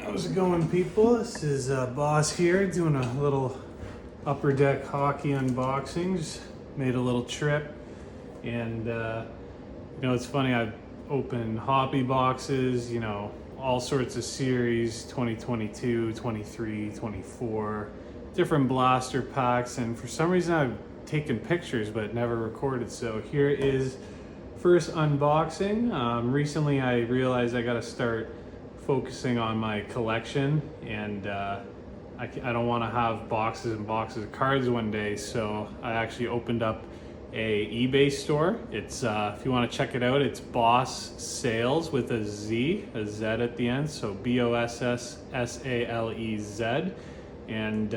How's it going, people? This is Boss here doing a little upper deck hockey unboxing. Just made a little trip, and it's funny. I've opened hobby boxes, all sorts of series, 2022, 23, 24, different blaster packs, and for some reason I've taken pictures but never recorded. So here is first unboxing. Recently I realized I got to start focusing on my collection, and I don't want to have boxes and boxes of cards one day, so I actually opened up a eBay store. It's if you want to check it out, it's Boss Sales with a Z at the end, so BOSSSALEZ, and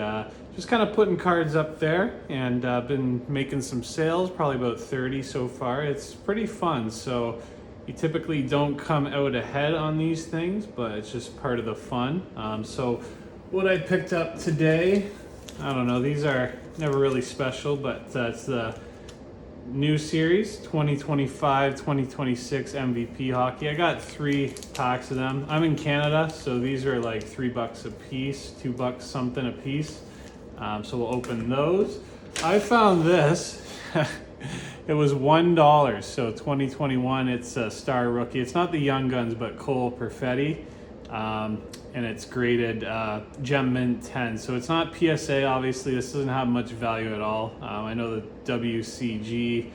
just kind of putting cards up there, and been making some sales, probably about 30 so far. It's pretty fun. So you typically don't come out ahead on these things, but it's just part of the fun. So what I picked up today, I don't know, these are never really special, but it's the new series, 2025-2026 MVP hockey. I got 3 packs of them. I'm in Canada, so these are like $3 a piece, $2 something a piece. So we'll open those. I found this. It was $1, so 2021, it's a star rookie. It's not the Young Guns, but Cole Perfetti, and it's graded Gem Mint 10. So it's not PSA, obviously. This doesn't have much value at all. I know the WCG,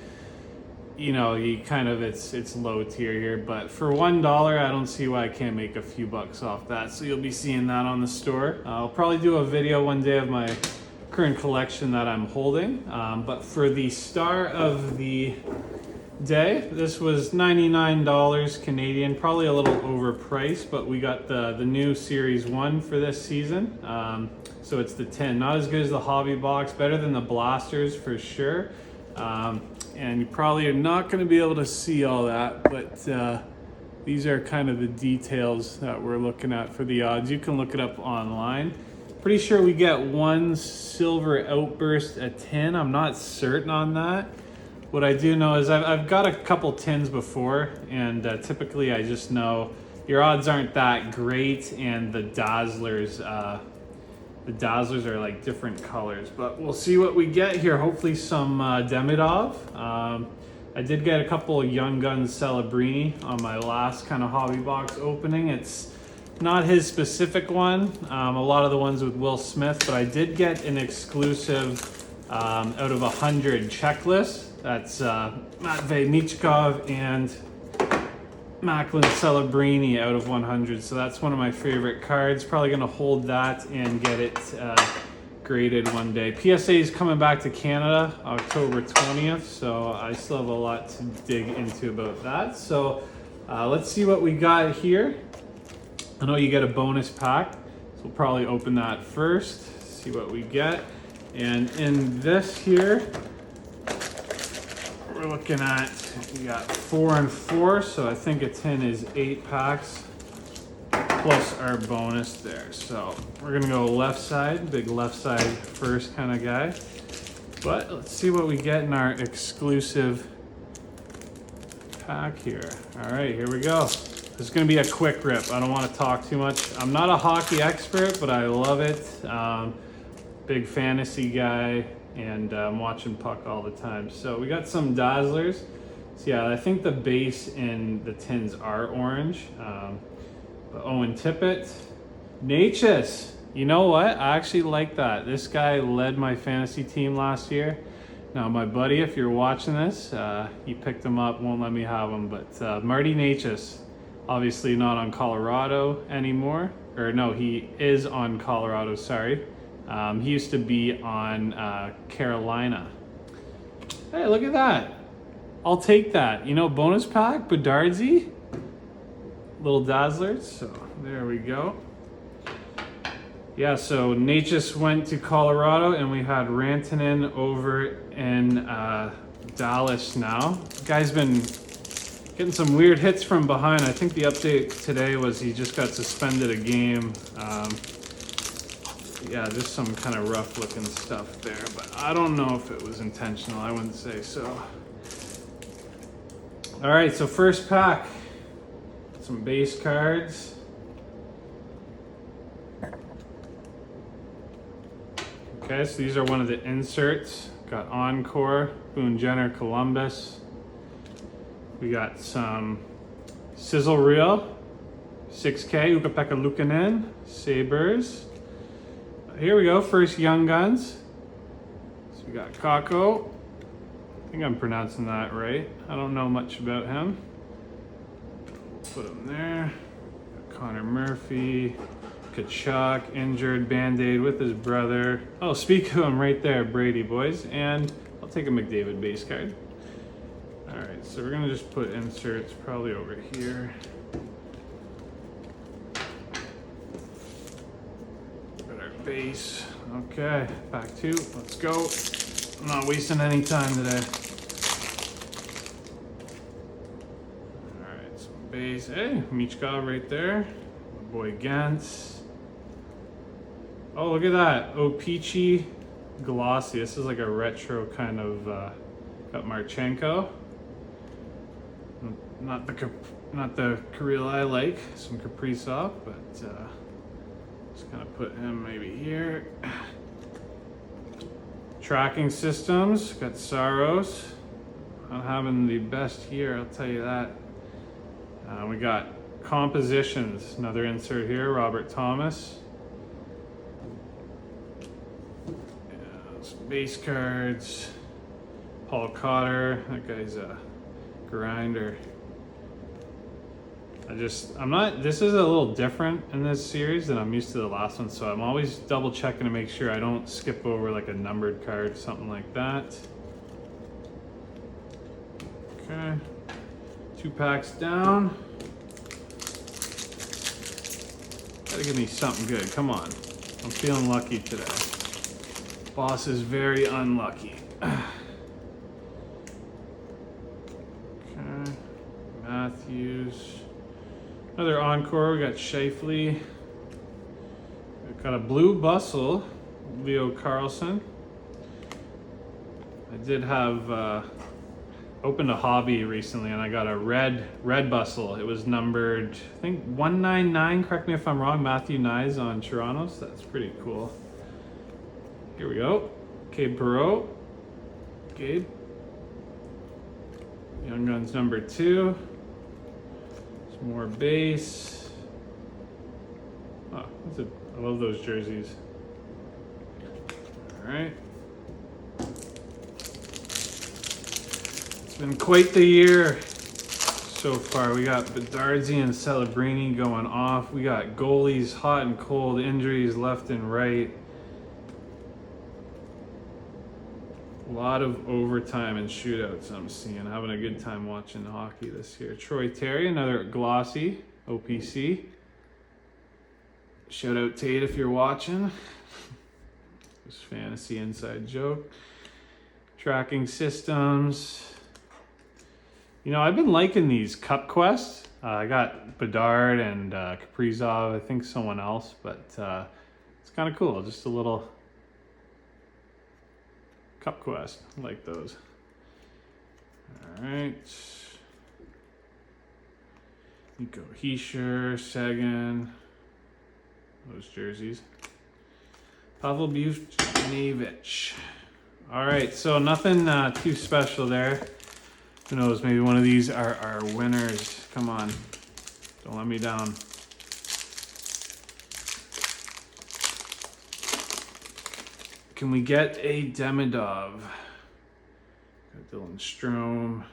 it's low tier here, but for $1, I don't see why I can't make a few bucks off that. So you'll be seeing that on the store. I'll probably do a video one day of my current collection that I'm holding, but for the star of the day, this was $99 Canadian, probably a little overpriced, but we got the new Series 1 for this season. So it's the tin, not as good as the hobby box, better than the blasters for sure. And you probably are not going to be able to see all that, but these are kind of the details that we're looking at for the odds. You can look it up online. Pretty sure we get 1 silver outburst a tin. I'm not certain on that. What I do know is I've got a couple tins before, and typically I just know your odds aren't that great, and the dazzlers are like different colors. But we'll see what we get here. Hopefully some Demidov. I did get a couple Young Guns Celebrini on my last kind of hobby box opening. It's not his specific one, a lot of the ones with Will Smith, but I did get an exclusive out of 100 checklist. That's Matvei Michkov and Macklin Celebrini out of 100. So that's one of my favorite cards. Probably going to hold that and get it graded one day. PSA is coming back to Canada October 20th, so I still have a lot to dig into about that. So let's see what we got here. I know you get a bonus pack, so we'll probably open that first, see what we get. And in this here, we're looking at, we got 4 and 4, so I think a tin is 8 packs plus our bonus there. So we're gonna go left side, big left side first kind of guy. But let's see what we get in our exclusive pack here. All right, here we go. This is going to be a quick rip. I don't want to talk too much. I'm not a hockey expert, but I love it. Big fantasy guy, and I'm watching puck all the time. So we got some dazzlers. So yeah, I think the base in the tins are orange. But Owen Tippett. Natchez. You know what? I actually like that. This guy led my fantasy team last year. Now, my buddy, if you're watching this, he picked him up, won't let me have him, but Marty Natchez. Obviously not on Colorado anymore, or no, he is on Colorado, sorry. He used to be on Carolina. Hey, look at that. I'll take that. Bonus pack, Bedardsy. Little dazzlers, so there we go. Yeah, so Natchez went to Colorado, and we had Rantanen over in Dallas now. Guy's been getting some weird hits from behind. I think the update today was he just got suspended a game. Yeah, just some kind of rough looking stuff there, but I don't know if it was intentional. I wouldn't say so. All right, so first pack, some base cards. Okay, so these are one of the inserts. Got Encore, Boone Jenner, Columbus. We got some Sizzle Reel, 6K, Ukko-Pekka Luukkonen, Sabres. Here we go, first Young Guns. So we got Kakko. I think I'm pronouncing that right. I don't know much about him. Put him there. Got Connor Murphy, Kachuk, injured, Band-Aid with his brother. Oh, speak of him right there, Brady boys. And I'll take a McDavid base card. All right, so we're gonna just put inserts probably over here. Got our base. Okay, pack 2, let's go. I'm not wasting any time today. All right, some base. Hey, Michkov right there. My boy Gantz. Oh, look at that, OPC Glossy. This is like a retro kind of, got Marchenko. Not the Kirill I like, some Kaprizov, but just gonna put him maybe here. Tracking systems, got Saros. Not having the best year, I'll tell you that. We got compositions, another insert here, Robert Thomas. Some base cards, Paul Cotter, that guy's a grinder. This is a little different in this series than I'm used to the last one, so I'm always double checking to make sure I don't skip over like a numbered card, something like that. Okay, 2 packs down. Gotta give me something good, come on. I'm feeling lucky today. Boss is very unlucky. Okay, Matthews. Another Encore, we got Scheifele. We've got a blue bustle, Leo Carlson. I did have, opened a hobby recently and I got a red bustle. It was numbered, I think 199, correct me if I'm wrong, Matthew Nyes on Toronto's. That's pretty cool. Here we go, Gabe Perreault. Gabe. Young Guns number 2. More base. Oh, I love those jerseys. All right. It's been quite the year so far. We got Bedarzi and Celebrini going off. We got goalies hot and cold, injuries left and right. A lot of overtime and shootouts I'm seeing. Having a good time watching hockey this year. Troy Terry, another Glossy OPC. Shout out Tate if you're watching. Just fantasy inside joke. Tracking systems. You know, I've been liking these cup quests. I got Bedard and Kaprizov, I think someone else, but it's kind of cool. Just a little cup quest, I like those. All right. Nico Hischier, Sagan, those jerseys. Pavel Buchnevich. All right, so nothing too special there. Who knows, maybe one of these are our winners. Come on, don't let me down. Can we get a Demidov? Got Dylan Strome.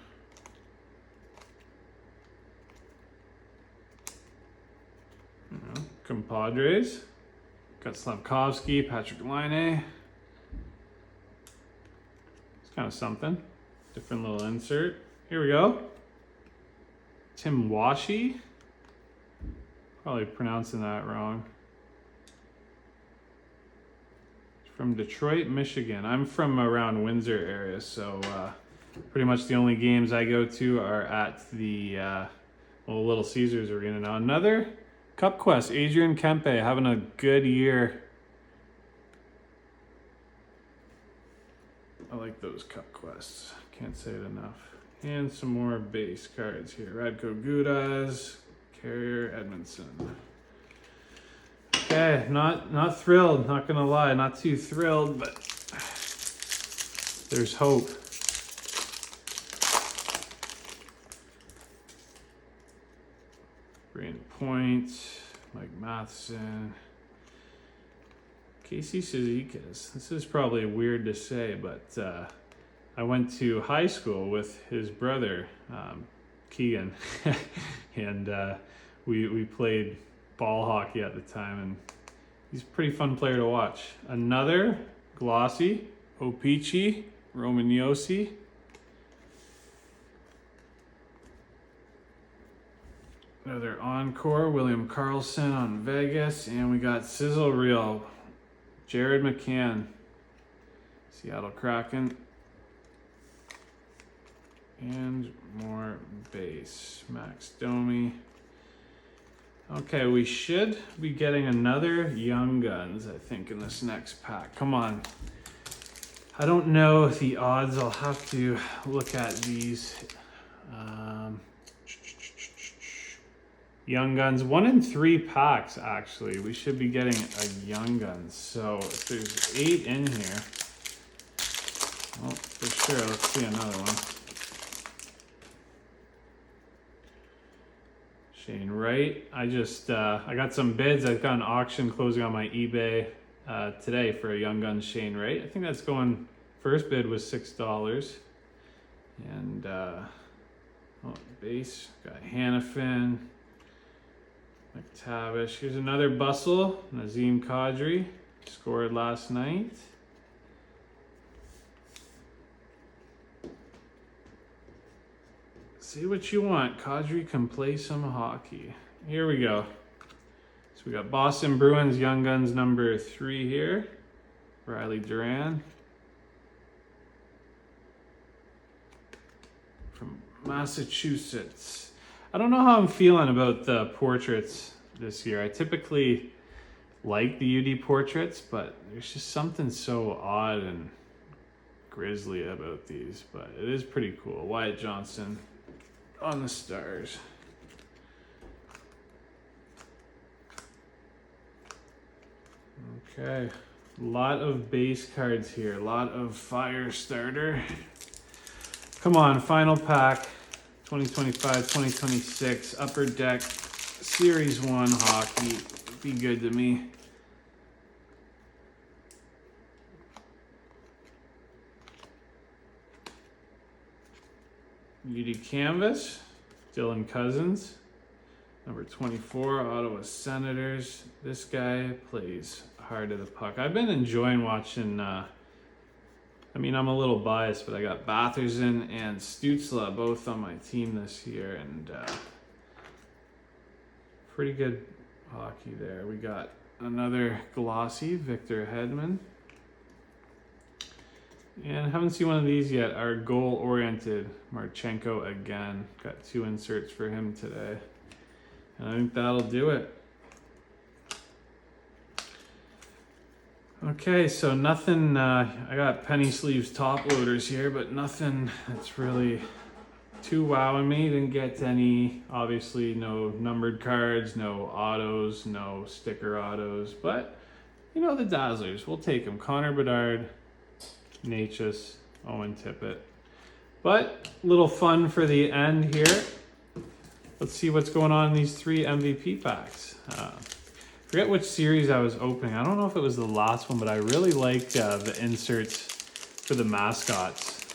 Compadres. Got Slavkovsky, Patrick Laine. It's kind of something. Different little insert. Here we go. Tim Washi. Probably pronouncing that wrong. From Detroit, Michigan. I'm from around Windsor area, so pretty much the only games I go to are at the Little Caesars Arena. Now another Cup Quest, Adrian Kempe having a good year. I like those Cup Quests, can't say it enough. And some more base cards here. Radko Gudas, Carrier Edmondson. Okay, not thrilled, not gonna lie, not too thrilled, but there's hope. Brandon Point, Mike Matheson, Casey Cizikas. This is probably weird to say, but I went to high school with his brother, Keegan, and we played ball hockey at the time, and he's a pretty fun player to watch. Another Glossy OPC Hedman. Another Encore, William Karlsson on Vegas, and we got Sizzle Reel, Jared McCann, Seattle Kraken, and more base, Max Domi. Okay, we should be getting another Young Guns, I think, in this next pack. Come on. I don't know the odds. I'll have to look at these. Young Guns, 1 in 3 packs, actually. We should be getting a Young Guns. So if there's 8 in here, well, for sure, let's see another one. Shane Wright. I got some bids. I've got an auction closing on my eBay today for a Young Guns Shane Wright. I think that's going, first bid was $6. And base, got Hannafin, McTavish. Here's another Bustle, Nazem Kadri, scored last night. See what you want. Kadri can play some hockey. Here we go. So we got Boston Bruins Young Guns number 3 here. Riley Duran. From Massachusetts. I don't know how I'm feeling about the portraits this year. I typically like the UD portraits, but there's just something so odd and grisly about these, but it is pretty cool. Wyatt Johnson on the Stars. Okay, a lot of base cards here, a lot of fire starter. Come on, final pack, 2025-2026, Upper Deck, Series 1 hockey. Be good to me. UD Canvas, Dylan Cousins, number 24, Ottawa Senators. This guy plays hard to the puck. I've been enjoying watching, I mean, I'm a little biased, but I got Batherson and Stützle both on my team this year, and pretty good hockey there. We got another Glossy, Victor Hedman. And I haven't seen one of these yet. Our goal-oriented Marchenko again. Got 2 inserts for him today. And I think that'll do it. Okay, so nothing, I got penny sleeves top loaders here, but nothing that's really too wowing me. Didn't get any, obviously no numbered cards, no autos, no sticker autos, but you know, the Dazzlers, we'll take them. Connor Bedard, Natchez, Owen Tippett. But little fun for the end here. Let's see what's going on in these 3 MVP packs. Forget which series I was opening. I don't know if it was the last one, but I really liked the inserts for the mascots.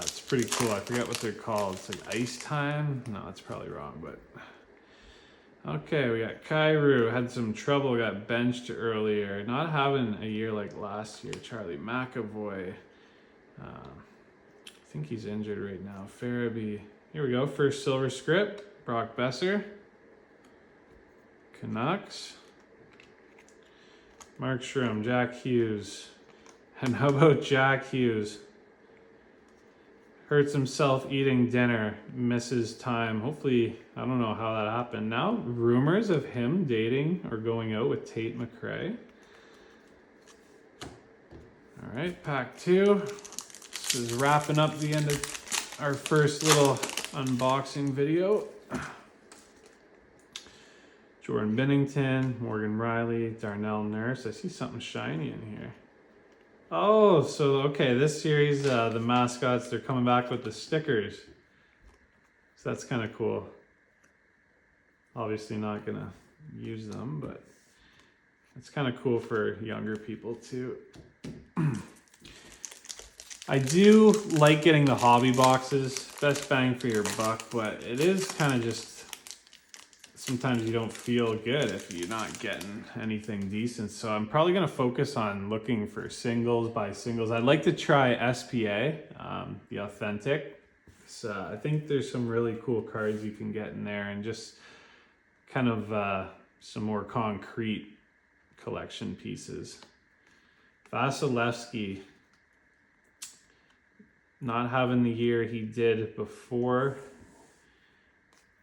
It's pretty cool. I forget what they're called. It's like Ice Time. No, that's probably wrong, but okay, we got Kyrou, had some trouble, got benched earlier. Not having a year like last year. Charlie McAvoy. I think he's injured right now. Farabee. Here we go, first silver script. Brock Besser. Canucks. Mark Schrum, Jack Hughes. And how about Jack Hughes? Hurts himself eating dinner, misses time. Hopefully, I don't know how that happened. Now, rumors of him dating or going out with Tate McRae. All right, pack 2. This is wrapping up the end of our first little unboxing video. Jordan Binnington, Morgan Riley, Darnell Nurse. I see something shiny in here. Oh, so okay, this series, the mascots, they're coming back with the stickers. So that's kind of cool. Obviously not gonna use them, but it's kind of cool for younger people too. I do like getting the hobby boxes, best bang for your buck, but it is kind of just, sometimes you don't feel good if you're not getting anything decent. So I'm probably gonna focus on looking for singles by singles. I'd like to try SPA, the authentic. So I think there's some really cool cards you can get in there, and just kind of some more concrete collection pieces. Vasilevsky, not having the year he did before.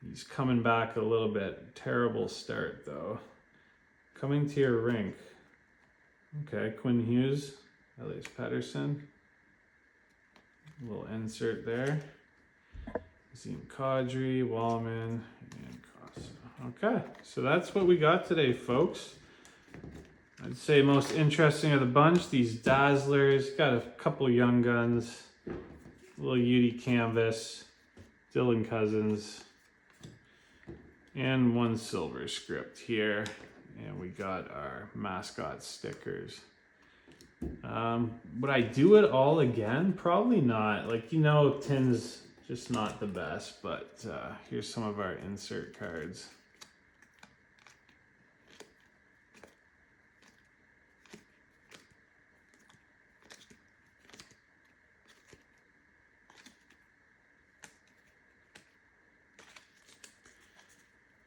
He's coming back a little bit. Terrible start though. Coming to your rink. Okay, Quinn Hughes, Elias Pettersson. A little insert there. Zim Kadri, Wallman, and Cross. Okay, so that's what we got today, folks. I'd say most interesting of the bunch, these Dazzlers. Got a couple young guns. A little Udi Canvas, Dylan Cousins, and one silver script here. And we got our mascot stickers. Would I do it all again? Probably not. Like, you know, tin's just not the best, but here's some of our insert cards.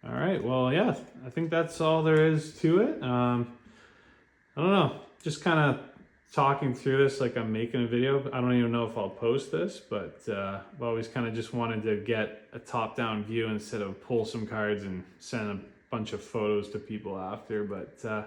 All right, well, yeah, I think that's all there is to it. I don't know, just kind of talking through this like I'm making a video. I don't even know if I'll post this, but I've always kind of just wanted to get a top-down view instead of pull some cards and send a bunch of photos to people after. But I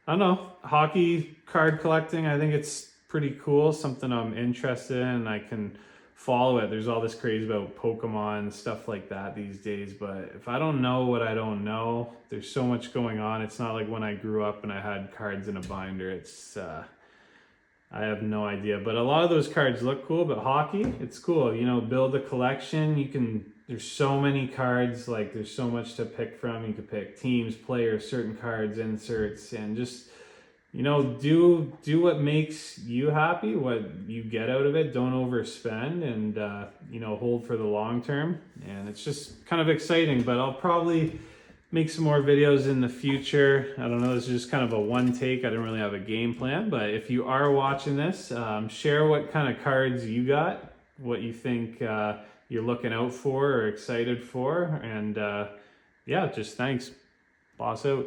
don't know, hockey card collecting, I think it's pretty cool, something I'm interested in, and I can follow it. There's all this craze about Pokemon, stuff like that these days, but if I don't know what I don't know, there's so much going on. It's not like when I grew up and I had cards in a binder. It's I have no idea, but a lot of those cards look cool. But hockey, it's cool, you know, build a collection. You can, there's so many cards, like there's so much to pick from. You could pick teams, players, certain cards, inserts, and just, you know, do what makes you happy, what you get out of it. Don't overspend, and you know, hold for the long term. And it's just kind of exciting. But I'll probably make some more videos in the future. I don't know, this is just kind of a one take. I didn't really have a game plan, but if you are watching this, share what kind of cards you got, what you think you're looking out for or excited for, and yeah, just thanks. Boss out.